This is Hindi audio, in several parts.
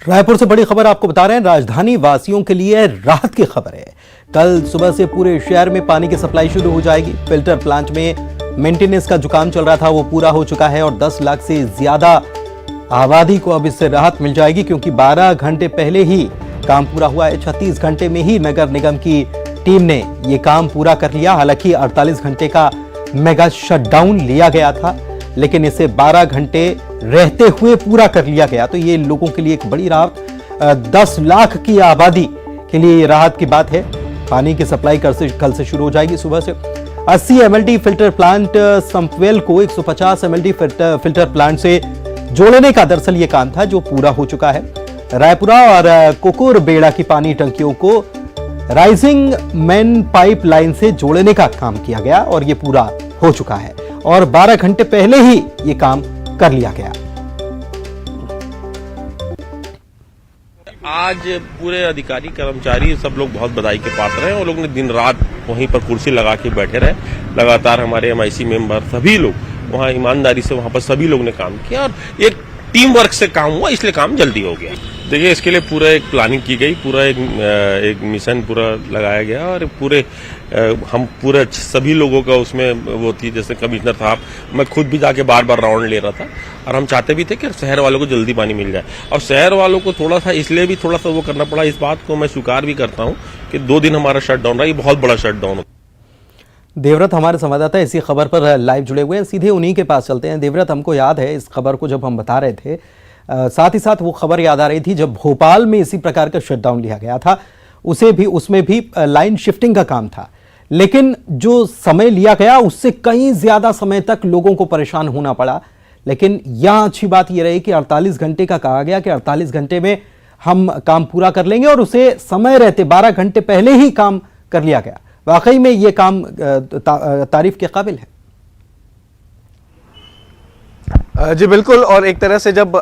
रायपुर से बड़ी खबर आपको बता रहे हैं। राजधानी वासियों के लिए राहत की खबर है। कल सुबह से पूरे शहर में पानी की सप्लाई शुरू हो जाएगी। फिल्टर प्लांट में मेंटेनेंस का जो काम चल रहा था वो पूरा हो चुका है और 10 लाख से ज्यादा आबादी को अब इससे राहत मिल जाएगी, क्योंकि 12 घंटे पहले ही काम पूरा हुआ है। 36 घंटे में ही नगर निगम की टीम ने ये काम पूरा कर लिया। हालांकि 48 घंटे का मेगा शटडाउन लिया गया था, लेकिन इसे 12 घंटे रहते हुए पूरा कर लिया गया। तो ये लोगों के लिए एक बड़ी राहत, 10 लाख की आबादी के लिए ये राहत की बात है। पानी की सप्लाई कल से शुरू हो जाएगी। सुबह से 80 एमएलडी फिल्टर प्लांट संपवेल को 150 एमएलडी फिल्टर प्लांट से जोड़ने का दरअसल ये काम था, जो पूरा हो चुका है। रायपुरा और कुकुर बेड़ा की पानी टंकियों को राइजिंग मैन पाइप लाइन से जोड़ने का काम किया गया और ये पूरा हो चुका है और 12 घंटे पहले ही ये काम कर लिया गया। आज पूरे अधिकारी कर्मचारी सब लोग बहुत बधाई के पात्र हैं और लोग ने दिन रात वहीं पर कुर्सी लगा के बैठे रहे। लगातार हमारे एमआईसी मेंबर सभी लोग वहां ईमानदारी से वहां पर सभी लोग ने काम किया और एक टीम वर्क से काम हुआ, इसलिए काम जल्दी हो गया। देखिए, इसके लिए पूरा एक प्लानिंग की गई, पूरा एक मिशन पूरा लगाया गया और हम पूरे सभी लोगों का उसमें वो थी। जैसे कमिश्नर साहब, मैं खुद भी जाके बार बार राउंड ले रहा था और हम चाहते भी थे कि शहर वालों को जल्दी पानी मिल जाए। और शहर वालों को थोड़ा सा इसलिए भी थोड़ा सा वो करना पड़ा। इस बात को मैं स्वीकार भी करता हूँ कि 2 दिन हमारा शटडाउन रहा, ये बहुत बड़ा शटडाउन। देवव्रत हमारे संवाददाता इसी खबर पर लाइव जुड़े हुए हैं, सीधे उन्हीं के पास चलते हैं। देवव्रत, हमको याद है इस खबर को जब हम बता रहे थे, साथ ही साथ वो खबर याद आ रही थी जब भोपाल में इसी प्रकार का शटडाउन लिया गया था। उसमें भी लाइन शिफ्टिंग का काम था, लेकिन जो समय लिया गया उससे कहीं ज्यादा समय तक लोगों को परेशान होना पड़ा। लेकिन यहां अच्छी बात यह रही कि 48 घंटे का कहा गया कि 48 घंटे में हम काम पूरा कर लेंगे और उसे समय रहते 12 घंटे पहले ही काम कर लिया गया। वाकई में ये काम तारीफ के काबिल है। जी बिल्कुल, और एक तरह से जब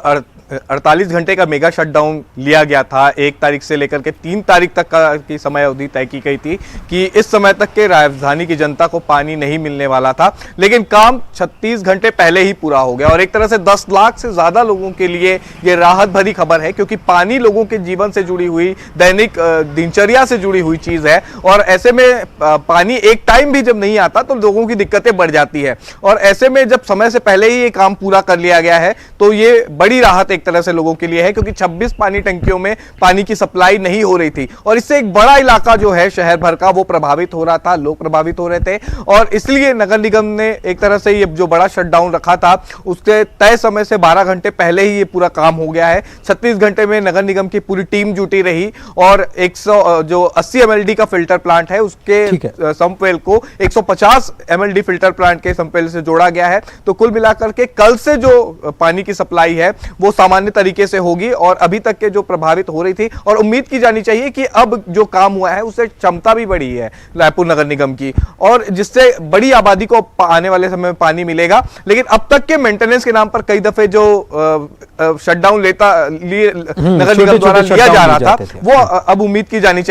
48 घंटे का मेगा शटडाउन लिया गया था, 1 तारीख से लेकर के 3 तारीख तक की समय अवधि तय की गई थी कि इस समय तक के राजधानी की जनता को पानी नहीं मिलने वाला था, लेकिन काम 36 घंटे पहले ही पूरा हो गया और एक तरह से 10 लाख से ज्यादा लोगों के लिए ये राहत भरी खबर है, क्योंकि पानी लोगों के जीवन से जुड़ी हुई, दैनिक दिनचर्या से जुड़ी हुई चीज है और ऐसे में पानी एक टाइम भी जब नहीं आता तो लोगों की दिक्कतें बढ़ जाती है। और ऐसे में जब समय से पहले ही ये काम पूरा कर लिया गया है तो ये बड़ी राहत एक तरह से लोगों के लिए है, क्योंकि 26 पानी टंकियों में पानी की सप्लाई नहीं हो रही थी और इससे एक बड़ा इलाका जो है शहर भर का वो प्रभावित हो रहा था, लोग प्रभावित हो रहे थे। और इसलिए नगर निगम ने एक तरह से ये जो बड़ा शटडाउन रखा था उसके तय समय से 12 घंटे पहले ही ये पूरा काम हो गया है। 36 घंटे में नगर निगम की पूरी टीम जुटी रही और 80 एमएलडी का फिल्टर प्लांट है उसके संपवेल को 150 एमएलडी फिल्टर प्लांट के संपवेल से जोड़ा गया है। तो कुल मिलाकर के कल से जो पानी की सप्लाई है वो सामान्य तरीके से होगी और अभी तक के जो प्रभावित हो रही थी, और उम्मीद की जानी चाहिए कि अब जो काम हुआ है उससे क्षमता भी बढ़ी है रायपुर नगर निगम की और जिससे बड़ी आबादी को आने वाले समय में पानी मिलेगा। लेकिन अब तक के मेंटेनेंस के नाम पर कई दफे जो शटडाउन नगर निगम द्वारा लिया जा रहा था वो अब उम्मीद की जानी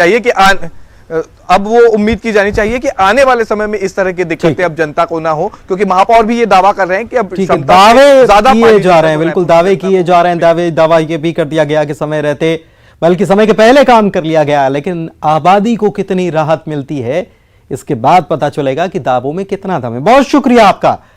चाहिए कि आने वाले समय में इस तरह की दिक्कतें अब जनता को ना हो, क्योंकि महापौर भी ये दावा कर रहे हैं कि अब दावे ज्यादा किए जा रहे हैं। बिल्कुल दावे किए जा रहे हैं। दावा ये भी कर दिया गया कि समय रहते, बल्कि समय के पहले काम कर लिया गया। लेकिन आबादी को कितनी राहत मिलती है इसके बाद पता चलेगा कि दावों में कितना दम है। बहुत शुक्रिया आपका।